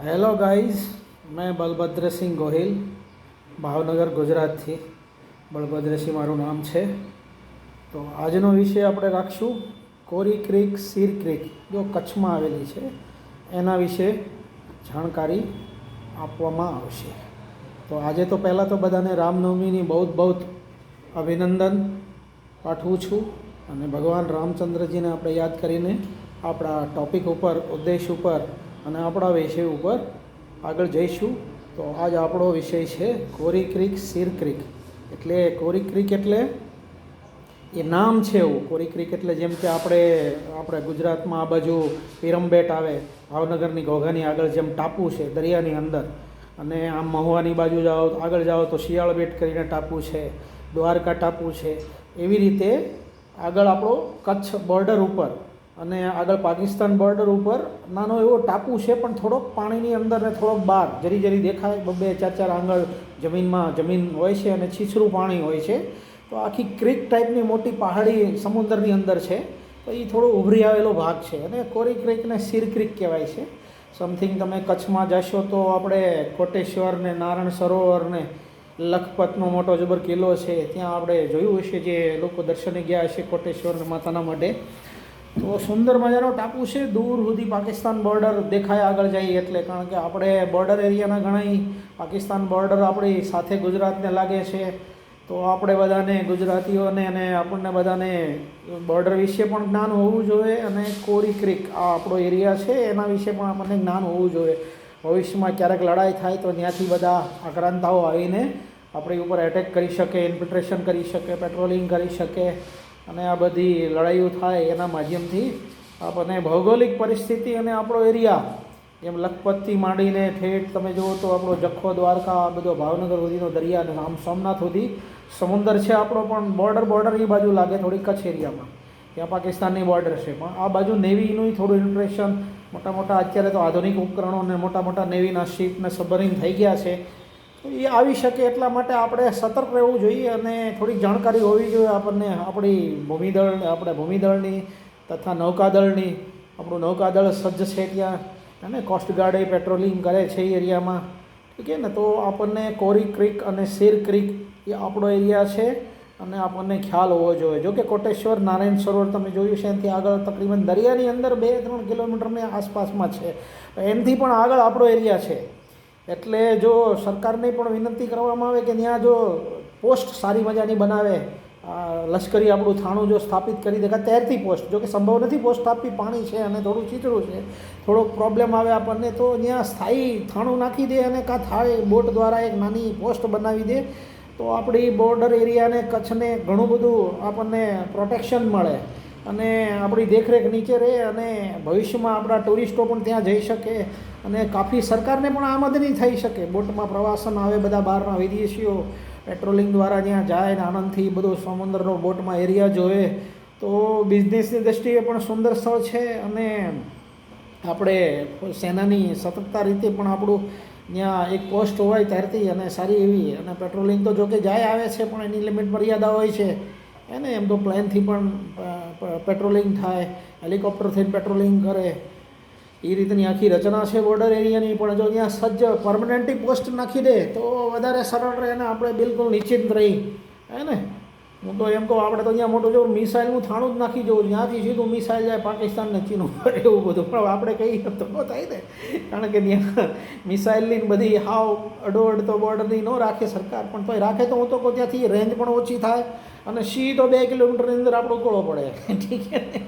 Hello guys, મેં બલભદ્રસિંહ ગોહિલ, ભાવનગર ગુજરાતથી. બલભદ્રસિંહ મારું નામ છે. તો આજનો વિષય આપણે રાખશું કોરી ક્રીક, સીર ક્રીક, જો કચ્છમાં આવેલી છે એના વિશે જાણકારી આપવામાં આવશે. તો આજે તો પહેલાં તો બધાને રામનવમીની બહુ બહુ અભિનંદન પાઠવું છું. અને ભગવાન રામચંદ્રજીને આપણે યાદ કરીને આપણા ટૉપિક ઉપર, ઉદ્દેશ ઉપર અને આપણા વિષય ઉપર આગળ જઈશું. તો આજ આપણો વિષય છે કોરી ક્રીક, સીર ક્રીક. એટલે કોરી ક્રીક એટલે એ નામ છે એવું. કોરી ક્રીક એટલે જેમ કે આપણે ગુજરાતમાં આ બાજુ પીરમબેટ આવે, ભાવનગરની ઘોઘાની આગળ જેમ ટાપુ છે દરિયાની અંદર, અને આમ મહુવાની બાજુ જાઓ, આગળ જાઓ તો શિયાળ બેટ કરીને ટાપુ છે, દ્વારકા ટાપુ છે. એવી રીતે આગળ આપણો કચ્છ બોર્ડર ઉપર અને આગળ પાકિસ્તાન બોર્ડર ઉપર નાનો એવો ટાપુ છે, પણ થોડોક પાણીની અંદર ને થોડોક બહાર જરી જરી દેખાય. બબે ચાર ચાર આંગળ જમીન હોય છે અને છીછરું પાણી હોય છે. તો આખી ક્રીક ટાઈપની મોટી પહાડી સમુદ્રની અંદર છે. તો એ થોડો ઉભરી આવેલો ભાગ છે અને કોરી ક્રીકને સીર ક્રીક કહેવાય છે. સમથિંગ તમે કચ્છમાં જશો તો આપણે કોટેશ્વર ને નારાયણ સરોવર ને લખપતનો મોટો જબર કિલ્લો છે, ત્યાં આપણે જોયું હશે, જે લોકો દર્શને ગયા હશે કોટેશ્વર માતાના મઢે. તો સુંદર મજાનો ટાપુ છે. દૂર સુધી પાકિસ્તાન બોર્ડર દેખાય આગળ જઈએ એટલે, કારણ કે આપણે બોર્ડર એરિયાના ઘણા પાકિસ્તાન બોર્ડર આપણી સાથે ગુજરાતને લાગે છે. તો આપણે બધાને ગુજરાતીઓને અને આપણને બધાને બોર્ડર વિશે પણ જ્ઞાન હોવું જોઈએ. અને કોરી ક્રીક આ આપણો એરિયા છે એના વિશે પણ આપણને જ્ઞાન હોવું જોઈએ. ભવિષ્યમાં ક્યારેક લડાઈ થાય તો ત્યાંથી બધા આક્રાંતાઓ આવીને આપણી ઉપર એટેક કરી શકે, ઇન્ફિલ્ટ્રેશન કરી શકે, પેટ્રોલિંગ કરી શકે, અને આ બધી લડાઈઓ થાય એના માધ્યમથી આપણને ભૌગોલિક પરિસ્થિતિ અને આપણો એરિયા, જેમ લખપતથી માંડીને ઠેઠ તમે જુઓ તો આપણો જખો, દ્વારકા, આ બધો ભાવનગર સુધીનો દરિયા, અને આમ સોમનાથ સુધી સમુદ્ર છે આપણો. પણ બોર્ડર એ બાજુ લાગે થોડી કચ્છ એરિયામાં, ત્યાં પાકિસ્તાનની બોર્ડર છે. પણ આ બાજુ નેવીનું થોડું ઇન્ફિલ્ટ્રેશન, મોટા અત્યારે તો આધુનિક ઉપકરણો અને મોટા નેવીના શિપ ને સબમરીન થઈ ગયા છે. તો એ આવી શકે એટલા માટે આપણે સતર્ક રહેવું જોઈએ અને થોડીક જાણકારી હોવી જોઈએ આપણને આપણી ભૂમિદળની તથા નૌકાદળની. આપણું નૌકાદળ સજ્જ છે ત્યાં, અને કોસ્ટગાર્ડ એ પેટ્રોલિંગ કરે છે એ એરિયામાં. ઠીક છે ને. તો આપણને કોરી ક્રીક અને સીર ક્રીક એ આપણો એરિયા છે અને આપણને ખ્યાલ હોવો જોઈએ. જો કે કોટેશ્વર, નારાયણ સરોવર તમે જોયું છે, એનાથી આગળ તકરીબન દરિયાની અંદર 2-3 કિલોમીટરની આસપાસમાં છે. એનાથી પણ આગળ આપણો એરિયા છે. એટલે જો સરકારને પણ વિનંતી કરવામાં આવે કે ત્યાં જો પોસ્ટ સારી મજાની બનાવે, લશ્કરી આપણું થાણું જો સ્થાપિત કરી દે, તૈરતી પોસ્ટ, જો કે સંભવ નથી પોસ્ટ સ્થાપિત, પાણી છે અને થોડું ચીચડું છે, થોડોક પ્રોબ્લેમ આવે આપણને, તો ત્યાં સ્થાયી થાણું નાખી દે અને કાં થાય બોટ દ્વારા એક નાની પોસ્ટ બનાવી દે, તો આપણી બોર્ડર એરિયાને, કચ્છને ઘણું બધું આપણને પ્રોટેક્શન મળે અને આપણી દેખરેખ નીચે રહે, અને ભવિષ્યમાં આપણા ટુરિસ્ટો પણ ત્યાં જઈ શકે અને કાફી સરકારને પણ આમદની થઈ શકે. બોટમાં પ્રવાસન આવે, બધા બહારના વિદેશીઓ પેટ્રોલિંગ દ્વારા ત્યાં જાય ને આનંદથી બધો સમુદ્રનો બોટમાં એરિયા જોવે. તો બિઝનેસની દૃષ્ટિએ પણ સુંદર સ્થળ છે અને આપણે સેનાની સતર્કતા રીતે પણ આપણું ત્યાં એક પોસ્ટ હોય તૈરતી અને સારી એવી, અને પેટ્રોલિંગ તો જોકે જાય આવે છે પણ એની લિમિટ મર્યાદા હોય છે એને. એમ તો પ્લેનથી પણ પેટ્રોલિંગ થાય, હેલિકોપ્ટરથી પેટ્રોલિંગ કરે, એ રીતની આખી રચના છે બોર્ડર એરિયાની. પણ જો ત્યાં સજ્જ પરમનન્ટલી પોસ્ટ નાખી દે તો વધારે સરળ રહે અને આપણે બિલકુલ નિશ્ચિંત રહી, હે ને. હું તો એમ કહું, આપણે તો ત્યાં મોટું જો મિસાઇલનું થાણું જ નાખી જવું, ત્યાંથી સીધું મિસાઇલ જાય પાકિસ્તાનને, ચીન ઉપર, એવું બધું. પણ આપણે કહીએ તો ન થાય ને, કારણ કે ત્યાં મિસાઇલની બધી હાવ અડોઅડ તો બોર્ડરની ન રાખે સરકાર, પણ તોય રાખે તો હું તો કહું ત્યાંથી રેન્જ પણ ઓછી થાય અને સીધો 2 કિલોમીટરની અંદર આપણો ગોળો પડે. ઠીક છે ને.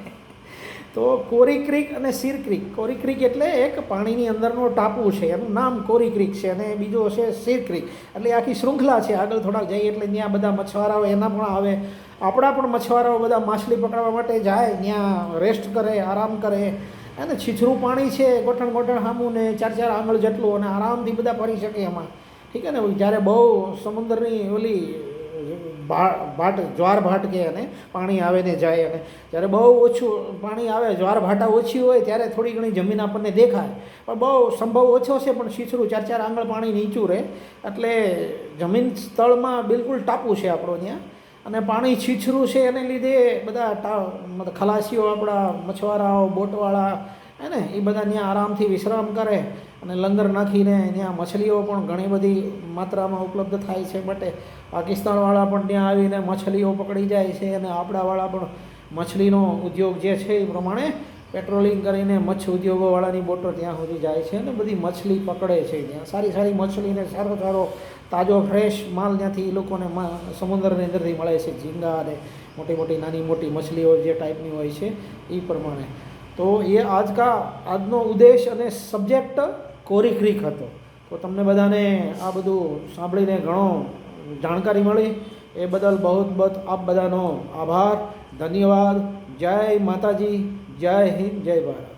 તો કોરી ક્રીક અને સીર ક્રીક. કોરી ક્રીક એટલે એક પાણીની અંદરનો ટાપુ છે, એનું નામ કોરી ક્રીક છે, અને બીજો છે સીર ક્રીક. એટલે આખી શૃંખલા છે. આગળ થોડાક જઈએ એટલે ત્યાં બધા મછવારાઓ એના પણ આવે, આપણા પણ મછવારાઓ બધા માછલી પકડવા માટે જાય, ત્યાં રેસ્ટ કરે, આરામ કરે, અને છીછરું પાણી છે, ગોઠણ સામું ને 4-4 આંગળ જેટલું, અને આરામથી બધા ફરી શકે એમાં. ઠીક છે ને. જ્યારે બહુ સમુદ્રની ઓલી જ્વાર ભાટ કે અને પાણી આવે ને જાય, અને જ્યારે બહુ ઓછું પાણી આવે, જ્વાર ભાટા ઓછી હોય, ત્યારે થોડી ઘણી જમીન આપણને દેખાય, પણ બહુ સંભવ ઓછો છે, પણ છીછરું 4-4 આંગળ પાણી નીચું રહે. એટલે જમીન સ્થળમાં બિલકુલ ટાપુ છે આપણો ત્યાં, અને પાણી છીછરું છે એને લીધે બધા ખલાસીઓ, આપણા મછવારાઓ, બોટવાળા, હે ને, એ બધા ત્યાં આરામથી વિશ્રામ કરે અને લંગર નાખીને ત્યાં મછલીઓ પણ ઘણી બધી માત્રામાં ઉપલબ્ધ થાય છે માટે પાકિસ્તાનવાળા પણ ત્યાં આવીને મછલીઓ પકડી જાય છે અને આપણાવાળા પણ મછલીનો ઉદ્યોગ જે છે એ પ્રમાણે પેટ્રોલિંગ કરીને મચ્છ ઉદ્યોગોવાળાની બોટો ત્યાં સુધી જાય છે અને બધી મછલી પકડે છે. ત્યાં સારી સારી મછલીને સારો સારો તાજો ફ્રેશ માલ ત્યાંથી એ લોકોને સમુદ્રની અંદરથી મળે છે. ઝીંગા અને મોટી મોટી નાની મોટી મછલીઓ જે ટાઈપની હોય છે એ પ્રમાણે. તો એ આજનો ઉદ્દેશ અને સબ્જેક્ટ કોરી ક્રીક હતો. તો તમને બધાને આ બધું સાંભળીને ઘણો જાણકારી મળી એ બદલ બહુ આપ બધાનો આભાર, ધન્યવાદ. જય માતાજી, જય હિન્દ, જય ભારત.